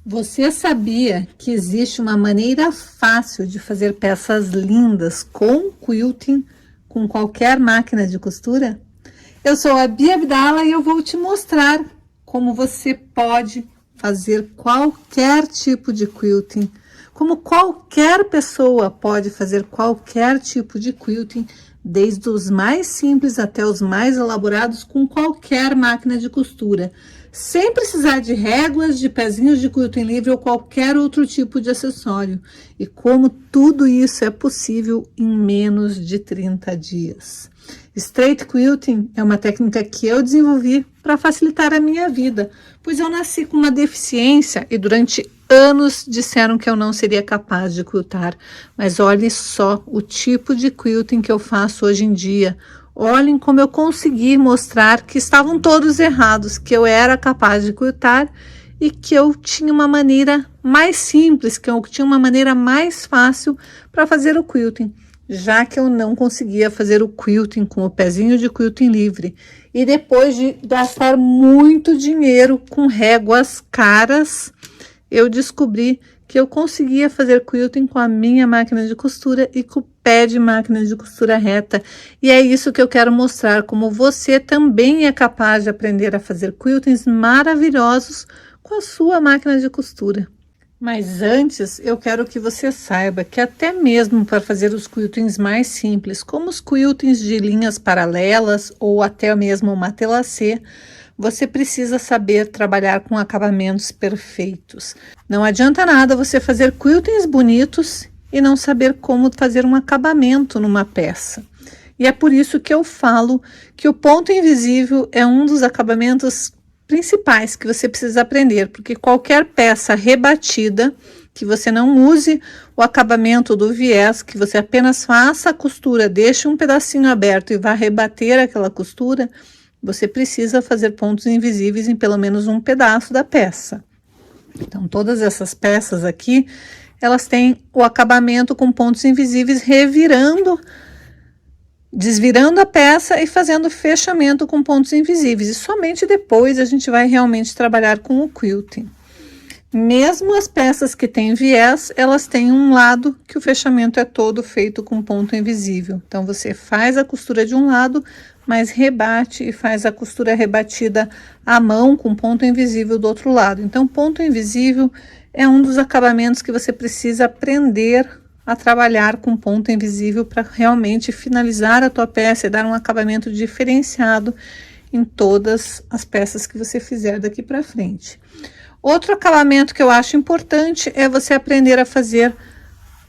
Você sabia que existe uma maneira fácil de fazer peças lindas com quilting com qualquer máquina de costura? Eu sou a Bia Abdala e eu vou te mostrar como você pode fazer qualquer tipo de quilting, como qualquer pessoa pode fazer qualquer tipo de quilting, desde os mais simples até os mais elaborados, com qualquer máquina de costura, sem precisar de réguas, de pezinhos de quilting livre ou qualquer outro tipo de acessório. E como tudo isso é possível em menos de 30 dias. Straight quilting é uma técnica que eu desenvolvi para facilitar a minha vida, pois eu nasci com uma deficiência e durante anos disseram que eu não seria capaz de quiltar. Mas olhem só o tipo de quilting que eu faço hoje em dia. Olhem como eu consegui mostrar que estavam todos errados, que eu era capaz de quiltar e que eu tinha uma maneira mais simples, que eu tinha uma maneira mais fácil para fazer o quilting, já que eu não conseguia fazer o quilting com o pezinho de quilting livre. E depois de gastar muito dinheiro com réguas caras, eu descobri que eu conseguia fazer quilting com a minha máquina de costura e com o pé de máquina de costura reta. E é isso que eu quero mostrar, como você também é capaz de aprender a fazer quiltings maravilhosos com a sua máquina de costura. Mas antes, eu quero que você saiba que até mesmo para fazer os quiltings mais simples, como os quiltings de linhas paralelas ou até mesmo o matelassé, você precisa saber trabalhar com acabamentos perfeitos. Não adianta nada você fazer quiltings bonitos e não saber como fazer um acabamento numa peça. E é por isso que eu falo que o ponto invisível é um dos acabamentos principais que você precisa aprender, porque qualquer peça rebatida, que você não use o acabamento do viés, que você apenas faça a costura, deixe um pedacinho aberto e vá rebater aquela costura, você precisa fazer pontos invisíveis em pelo menos um pedaço da peça. Então, todas essas peças aqui, elas têm o acabamento com pontos invisíveis revirando, desvirando a peça e fazendo fechamento com pontos invisíveis. E somente depois a gente vai realmente trabalhar com o quilting. Mesmo as peças que têm viés, elas têm um lado que o fechamento é todo feito com ponto invisível. Então, você faz a costura de um lado, mas rebate e faz a costura rebatida à mão com ponto invisível do outro lado. Então, ponto invisível é um dos acabamentos que você precisa aprender a trabalhar com ponto invisível para realmente finalizar a tua peça e dar um acabamento diferenciado em todas as peças que você fizer daqui para frente. Outro acabamento que eu acho importante é você aprender a fazer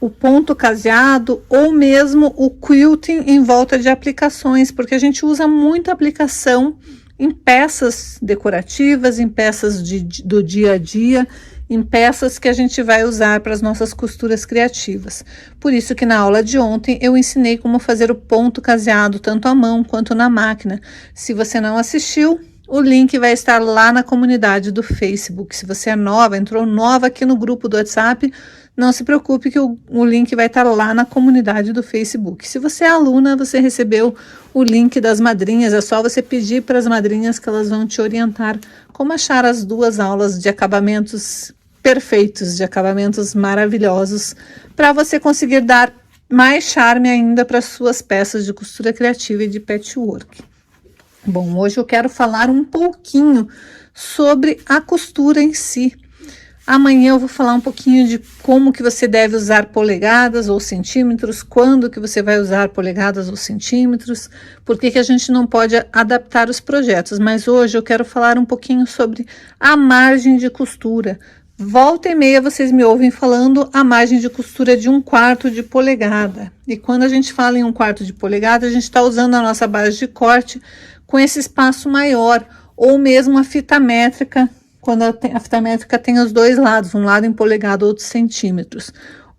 o ponto caseado ou mesmo o quilting em volta de aplicações, porque a gente usa muita aplicação em peças decorativas, em peças do dia a dia, em peças que a gente vai usar para as nossas costuras criativas. Por isso que na aula de ontem eu ensinei como fazer o ponto caseado, tanto à mão quanto na máquina. Se você não assistiu, o link vai estar lá na comunidade do Facebook. Se você é nova, entrou nova aqui no grupo do WhatsApp, não se preocupe que o link vai estar lá na comunidade do Facebook. Se você é aluna, você recebeu o link das madrinhas, é só você pedir para as madrinhas que elas vão te orientar como achar as duas aulas de acabamentos perfeitos, de acabamentos maravilhosos, para você conseguir dar mais charme ainda para suas peças de costura criativa e de patchwork. Bom, hoje eu quero falar um pouquinho sobre a costura em si. Amanhã eu vou falar um pouquinho de como que você deve usar polegadas ou centímetros, quando que você vai usar polegadas ou centímetros, por que a gente não pode adaptar os projetos. Mas hoje eu quero falar um pouquinho sobre a margem de costura. Volta e meia vocês me ouvem falando a margem de costura de 1/4 de polegada. E quando a gente fala em 1/4 de polegada, a gente está usando a nossa base de corte com esse espaço maior, ou mesmo a fita métrica, quando a fita métrica tem os dois lados, um lado em polegada, outro centímetros.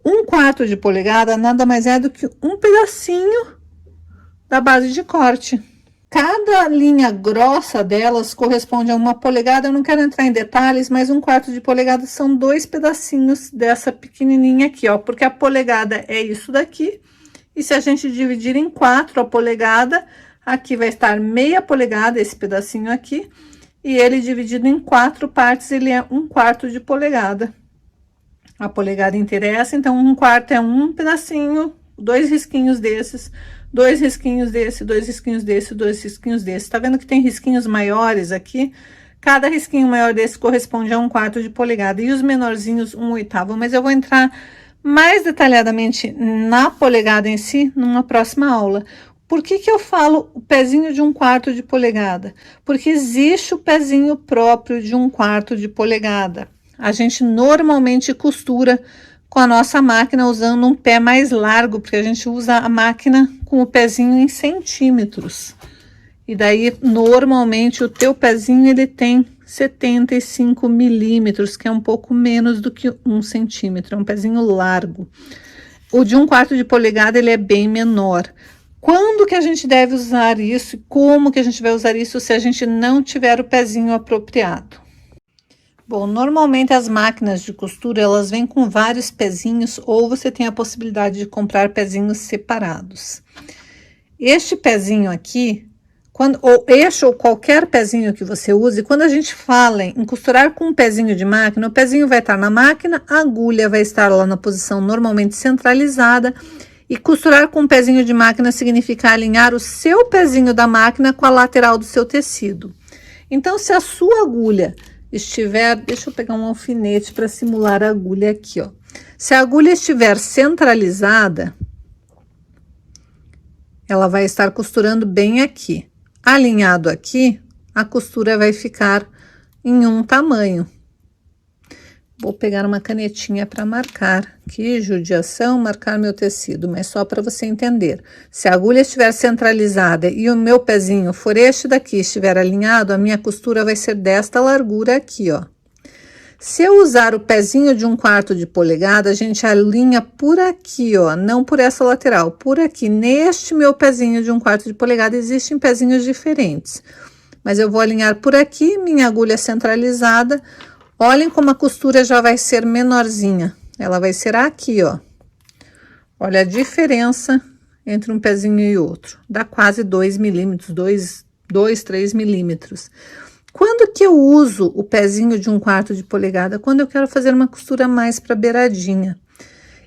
1/4 de polegada nada mais é do que um pedacinho da base de corte. Cada linha grossa delas corresponde a 1 polegada. Eu não quero entrar em detalhes, mas 1/4 de polegada são 2 pedacinhos dessa pequenininha aqui, ó, porque a polegada é isso daqui. E se a gente dividir em 4 a polegada, aqui vai estar meia polegada, esse pedacinho aqui, e ele dividido em 4 partes, ele é 1/4 de polegada. A polegada inteira é essa, então 1/4 é um pedacinho, 2 risquinhos desses, 2 risquinhos desse, 2 risquinhos desse, 2 risquinhos desse. Tá vendo que tem risquinhos maiores aqui? Cada risquinho maior desse corresponde a 1/4 de polegada, e os menorzinhos 1/8. Mas eu vou entrar mais detalhadamente na polegada em si numa próxima aula. Por que que eu falo o pezinho de 1/4 de polegada? Porque existe o pezinho próprio de 1/4 de polegada. A gente normalmente costura com a nossa máquina usando um pé mais largo, porque a gente usa a máquina com o pezinho em centímetros. E daí, normalmente, o teu pezinho, ele tem 75 milímetros, que é um pouco menos do que 1 centímetro, é um pezinho largo. O de 1/4 de polegada, ele é bem menor. Quando que a gente deve usar isso? Como que a gente vai usar isso se a gente não tiver o pezinho apropriado? Bom, normalmente as máquinas de costura, elas vêm com vários pezinhos, ou você tem a possibilidade de comprar pezinhos separados. Este pezinho aqui, ou qualquer pezinho que você use, quando a gente fala em costurar com um pezinho de máquina, o pezinho vai estar na máquina, a agulha vai estar lá na posição normalmente centralizada, e costurar com um pezinho de máquina significa alinhar o seu pezinho da máquina com a lateral do seu tecido. Então, se a sua agulha estiver, deixa eu pegar um alfinete para simular a agulha aqui, ó. Se a agulha estiver centralizada, ela vai estar costurando bem aqui. Alinhado aqui, a costura vai ficar em um tamanho. Vou pegar uma canetinha para marcar. Que judiação marcar meu tecido, mas só para você entender. Se a agulha estiver centralizada e o meu pezinho for este daqui, estiver alinhado, a minha costura vai ser desta largura aqui, ó. Se eu usar o pezinho de 1/4 de polegada, a gente alinha por aqui, ó, não por essa lateral, por aqui. Neste meu pezinho de 1/4 de polegada, existem pezinhos diferentes. Mas eu vou alinhar por aqui, minha agulha centralizada. Olhem como a costura já vai ser menorzinha. Ela vai ser aqui, ó. Olha a diferença entre um pezinho e outro. Dá quase 2 milímetros, 3 milímetros. Quando que eu uso o pezinho de 1/4 de polegada? Quando eu quero fazer uma costura mais para beiradinha.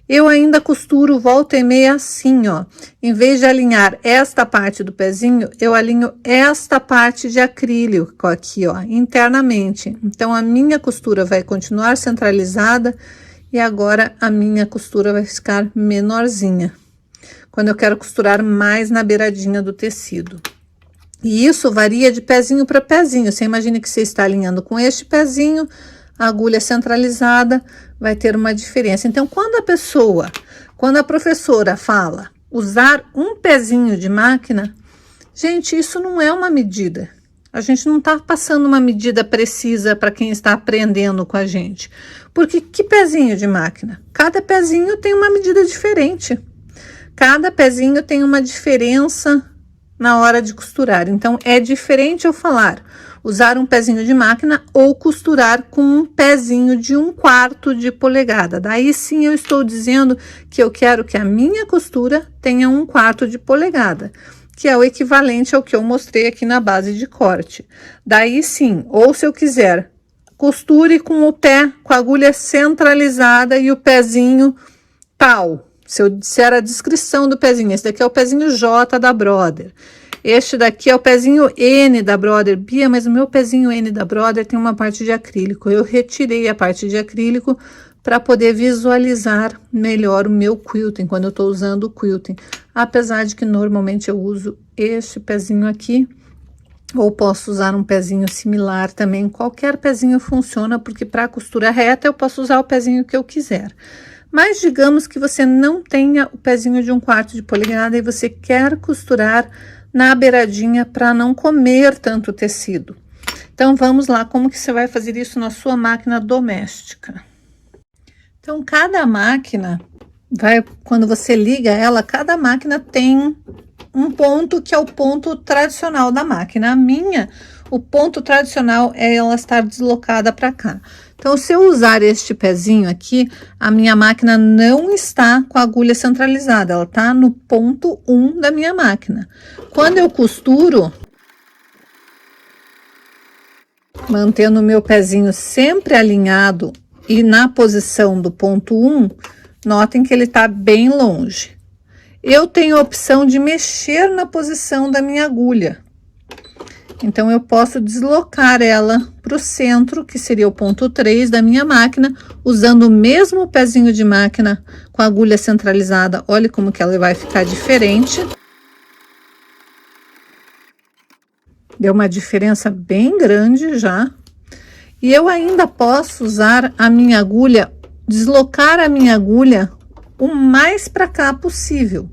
Eu ainda costuro volta e meia assim, ó. Em vez de alinhar esta parte do pezinho, eu alinho esta parte de acrílico aqui, ó, internamente. Então, a minha costura vai continuar centralizada e agora a minha costura vai ficar menorzinha. Quando eu quero costurar mais na beiradinha do tecido. E isso varia de pezinho para pezinho. Você imagina que você está alinhando com este pezinho, a agulha centralizada, vai ter uma diferença. Então, quando a professora fala usar um pezinho de máquina, gente, isso não é uma medida. A gente não está passando uma medida precisa para quem está aprendendo com a gente. Porque que pezinho de máquina? Cada pezinho tem uma medida diferente. Cada pezinho tem uma diferença na hora de costurar. Então, é diferente eu falar usar um pezinho de máquina ou costurar com um pezinho de 1/4 de polegada. Daí sim eu estou dizendo que eu quero que a minha costura tenha 1/4 de polegada, que é o equivalente ao que eu mostrei aqui na base de corte. Daí sim, ou se eu quiser, costure com o pé, com a agulha centralizada e o pezinho tal. Se eu disser a descrição do pezinho, esse daqui é o pezinho J da Brother. Este daqui é o pezinho N da Brother. Bia, mas o meu pezinho N da Brother tem uma parte de acrílico. Eu retirei a parte de acrílico para poder visualizar melhor o meu quilting, quando eu estou usando o quilting. Apesar de que normalmente eu uso este pezinho aqui, ou posso usar um pezinho similar também. Qualquer pezinho funciona, porque para costura reta eu posso usar o pezinho que eu quiser. Mas digamos que você não tenha o pezinho de 1/4 de polegada e você quer costurar na beiradinha para não comer tanto tecido. Então, vamos lá, como que você vai fazer isso na sua máquina doméstica. Então, cada máquina, quando você liga ela, cada máquina tem um ponto que é o ponto tradicional da máquina. A minha, o ponto tradicional é ela estar deslocada para cá. Então, se eu usar este pezinho aqui, a minha máquina não está com a agulha centralizada, ela está no ponto 1 da minha máquina. Quando eu costuro, Mantendo o meu pezinho sempre alinhado e na posição do ponto 1, notem que ele tá bem longe. Eu tenho a opção de mexer na posição da minha agulha. Então, eu posso deslocar ela para o centro, que seria o ponto 3 da minha máquina, usando o mesmo pezinho de máquina com a agulha centralizada. Olha como que ela vai ficar diferente. Deu uma diferença bem grande já. E eu ainda posso usar a minha agulha, deslocar a minha agulha o mais para cá possível.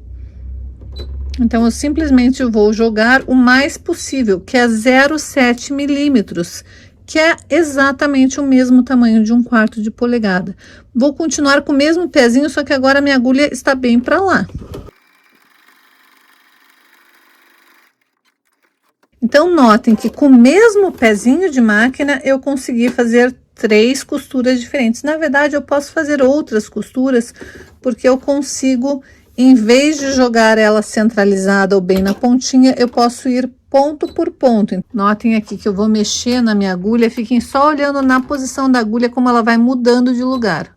Então, eu simplesmente vou jogar o mais possível, que é 0,7 milímetros, que é exatamente o mesmo tamanho de 1/4 de polegada. Vou continuar com o mesmo pezinho, só que agora a minha agulha está bem para lá. Então, notem que com o mesmo pezinho de máquina, eu consegui fazer 3 costuras diferentes. Na verdade, eu posso fazer outras costuras, porque eu consigo, em vez de jogar ela centralizada ou bem na pontinha, eu posso ir ponto por ponto. Notem aqui que eu vou mexer na minha agulha, fiquem só olhando na posição da agulha, como ela vai mudando de lugar.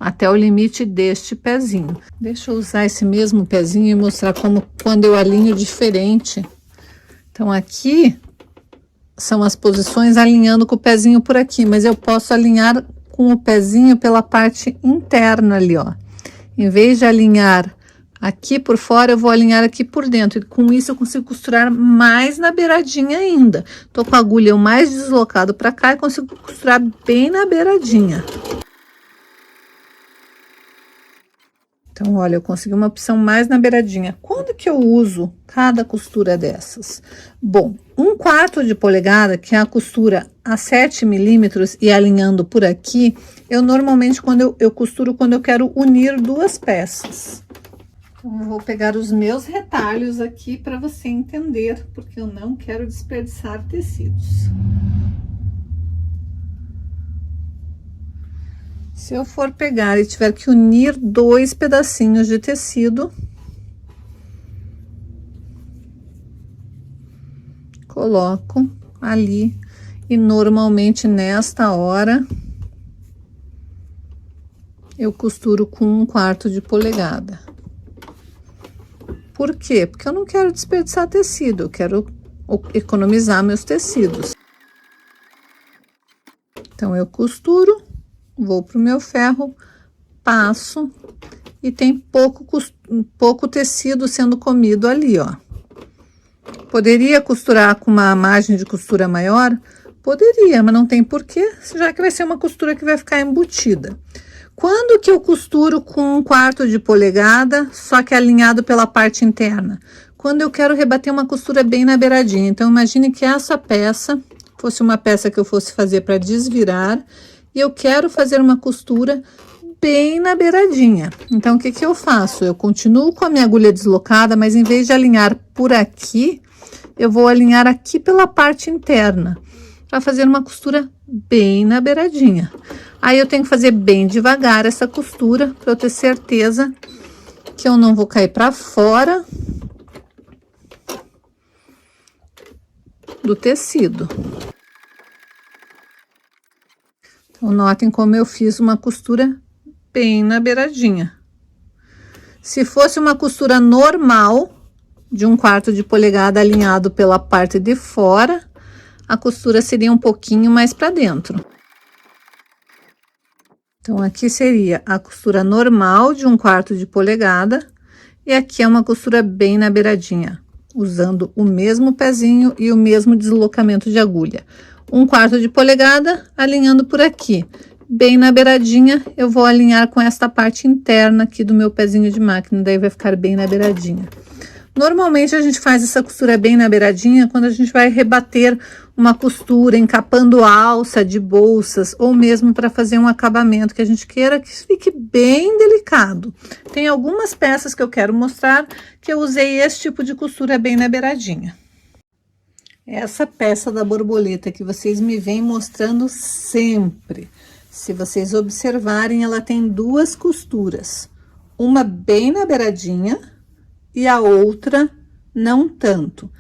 Até o limite deste pezinho. Deixa eu usar esse mesmo pezinho e mostrar como quando eu alinho diferente. Então, aqui são as posições alinhando com o pezinho por aqui, mas eu posso alinhar com o pezinho pela parte interna ali, ó. Em vez de alinhar aqui por fora, eu vou alinhar aqui por dentro. E com isso eu consigo costurar mais na beiradinha ainda. Tô com a agulha o mais deslocado para cá e consigo costurar bem na beiradinha. Então, olha, eu consegui uma opção mais na beiradinha. Quando que eu uso cada costura dessas? Bom, 1/4 de polegada, que é a costura a 7 milímetros e alinhando por aqui, eu normalmente quando eu costuro quando eu quero unir duas peças. Então, eu vou pegar os meus retalhos aqui para você entender, porque eu não quero desperdiçar tecidos. Se eu for pegar e tiver que unir 2 pedacinhos de tecido, coloco ali e normalmente nesta hora eu costuro com 1/4 de polegada. Por quê? Porque eu não quero desperdiçar tecido, eu quero economizar meus tecidos. Então, eu costuro. Vou pro meu ferro, passo e tem pouco tecido sendo comido ali, ó. Poderia costurar com uma margem de costura maior? Poderia, mas não tem porquê, já que vai ser uma costura que vai ficar embutida. Quando que eu costuro com 1/4 de polegada, só que alinhado pela parte interna? Quando eu quero rebater uma costura bem na beiradinha. Então, imagine que essa peça fosse uma peça que eu fosse fazer para desvirar, e eu quero fazer uma costura bem na beiradinha. Então, o que que eu faço? Eu continuo com a minha agulha deslocada, mas em vez de alinhar por aqui, eu vou alinhar aqui pela parte interna, para fazer uma costura bem na beiradinha. Aí, eu tenho que fazer bem devagar essa costura, para eu ter certeza que eu não vou cair para fora do tecido. Então, notem como eu fiz uma costura bem na beiradinha. Se fosse uma costura normal, de 1/4 de polegada alinhado pela parte de fora, a costura seria um pouquinho mais para dentro. Então, aqui seria a costura normal de 1/4 de polegada, e aqui é uma costura bem na beiradinha, usando o mesmo pezinho e o mesmo deslocamento de agulha. 1/4 de polegada, alinhando por aqui. Bem na beiradinha, eu vou alinhar com esta parte interna aqui do meu pezinho de máquina, daí vai ficar bem na beiradinha. Normalmente, a gente faz essa costura bem na beiradinha quando a gente vai rebater uma costura, encapando alça de bolsas, ou mesmo para fazer um acabamento que a gente queira que fique bem delicado. Tem algumas peças que eu quero mostrar que eu usei esse tipo de costura bem na beiradinha. Essa peça da borboleta que vocês me vêm mostrando sempre, se vocês observarem, ela tem 2 costuras, uma bem na beiradinha e a outra não tanto.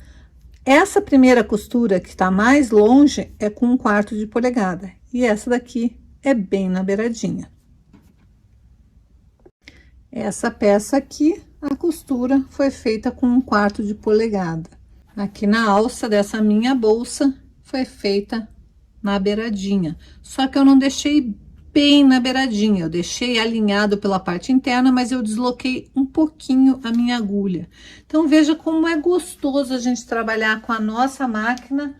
Essa primeira costura que está mais longe é com 1/4 de polegada e essa daqui é bem na beiradinha. Essa peça aqui, a costura foi feita com 1/4 de polegada. Aqui na alça dessa minha bolsa foi feita na beiradinha, só que eu não deixei bem na beiradinha, eu deixei alinhado pela parte interna, mas eu desloquei um pouquinho a minha agulha. Então veja como é gostoso a gente trabalhar com a nossa máquina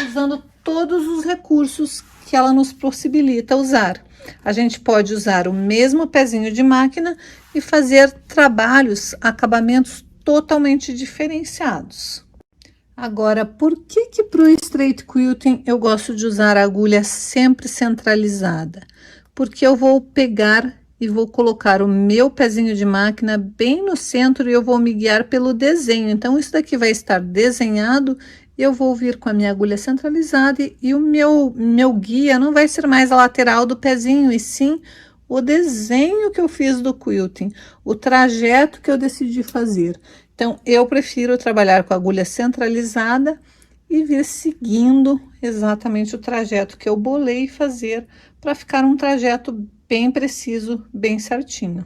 usando todos os recursos que ela nos possibilita usar. A gente pode usar o mesmo pezinho de máquina e fazer trabalhos, acabamentos totalmente diferenciados. Agora, por que para o straight quilting eu gosto de usar a agulha sempre centralizada? Porque eu vou pegar e vou colocar o meu pezinho de máquina bem no centro e eu vou me guiar pelo desenho. Então, isso daqui vai estar desenhado, eu vou vir com a minha agulha centralizada e o meu guia não vai ser mais a lateral do pezinho, e sim o desenho que eu fiz do quilting, o trajeto que eu decidi fazer. Então, eu prefiro trabalhar com a agulha centralizada e vir seguindo exatamente o trajeto que eu bolei fazer para ficar um trajeto bem preciso, bem certinho.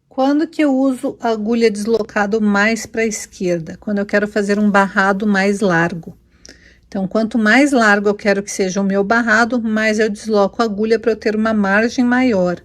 Quando que eu uso a agulha deslocada mais para a esquerda? Quando eu quero fazer um barrado mais largo. Então, quanto mais largo eu quero que seja o meu barrado, mais eu desloco a agulha para eu ter uma margem maior.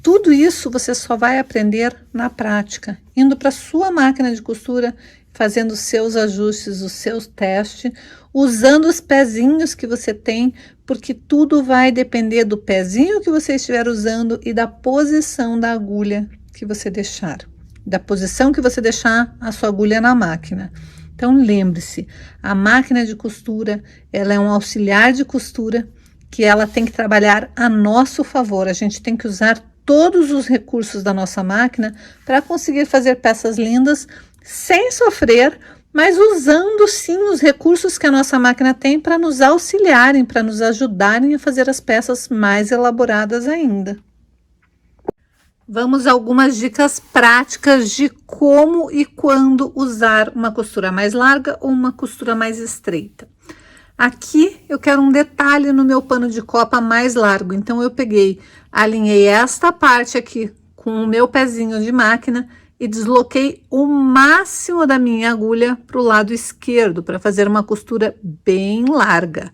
Tudo isso você só vai aprender na prática, indo para sua máquina de costura, fazendo os seus ajustes, os seus testes, usando os pezinhos que você tem, porque tudo vai depender do pezinho que você estiver usando e da posição da agulha que você deixar, da posição que você deixar a sua agulha na máquina. Então, lembre-se, a máquina de costura, ela é um auxiliar de costura que ela tem que trabalhar a nosso favor. A gente tem que usar todos os recursos da nossa máquina para conseguir fazer peças lindas sem sofrer, mas usando sim os recursos que a nossa máquina tem para nos auxiliarem, para nos ajudarem a fazer as peças mais elaboradas ainda. Vamos a algumas dicas práticas de como e quando usar uma costura mais larga ou uma costura mais estreita. Aqui eu quero um detalhe no meu pano de copa mais largo, então eu peguei, alinhei esta parte aqui com o meu pezinho de máquina e desloquei o máximo da minha agulha para o lado esquerdo, para fazer uma costura bem larga.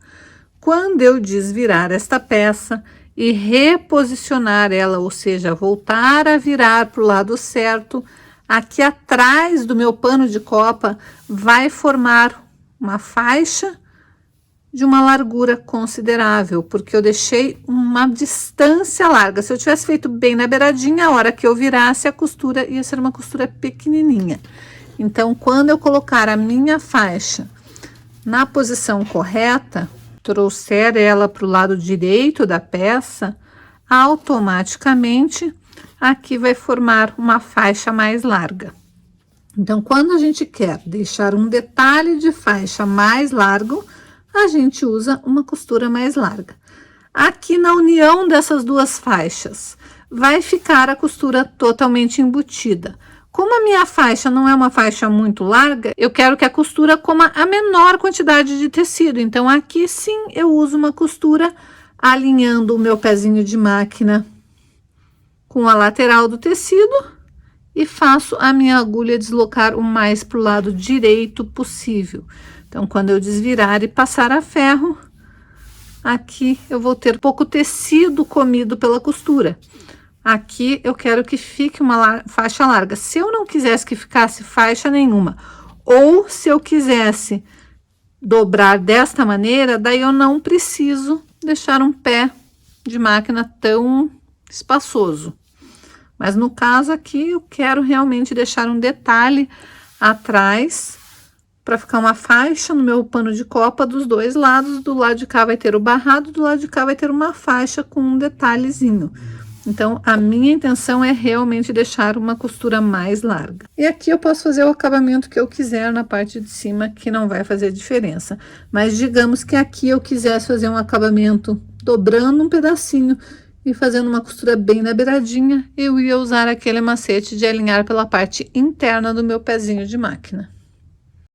Quando eu desvirar esta peça e reposicionar ela, ou seja, voltar a virar para o lado certo, aqui atrás do meu pano de copa vai formar uma faixa de uma largura considerável, porque eu deixei uma distância larga. Se eu tivesse feito bem na beiradinha, a hora que eu virasse a costura ia ser uma costura pequenininha. Então, quando eu colocar a minha faixa na posição correta, trouxer ela para o lado direito da peça, automaticamente aqui vai formar uma faixa mais larga. Então, quando a gente quer deixar um detalhe de faixa mais largo, a gente usa uma costura mais larga. Aqui na união dessas duas faixas, vai ficar a costura totalmente embutida. Como a minha faixa não é uma faixa muito larga, eu quero que a costura coma a menor quantidade de tecido. Então, aqui sim eu uso uma costura alinhando o meu pezinho de máquina com a lateral do tecido e faço a minha agulha deslocar o mais para o lado direito possível. Então, quando eu desvirar e passar a ferro, aqui eu vou ter pouco tecido comido pela costura. Aqui eu quero que fique uma faixa larga. Se eu não quisesse que ficasse faixa nenhuma, ou se eu quisesse dobrar desta maneira, daí eu não preciso deixar um pé de máquina tão espaçoso. Mas no caso aqui, eu quero realmente deixar um detalhe atrás, para ficar uma faixa no meu pano de copa dos dois lados. Do lado de cá vai ter o barrado, do lado de cá vai ter uma faixa com um detalhezinho. Então, a minha intenção é realmente deixar uma costura mais larga. E aqui eu posso fazer o acabamento que eu quiser na parte de cima, que não vai fazer diferença. Mas digamos que aqui eu quisesse fazer um acabamento dobrando um pedacinho e fazendo uma costura bem na beiradinha, eu ia usar aquele macete de alinhar pela parte interna do meu pezinho de máquina.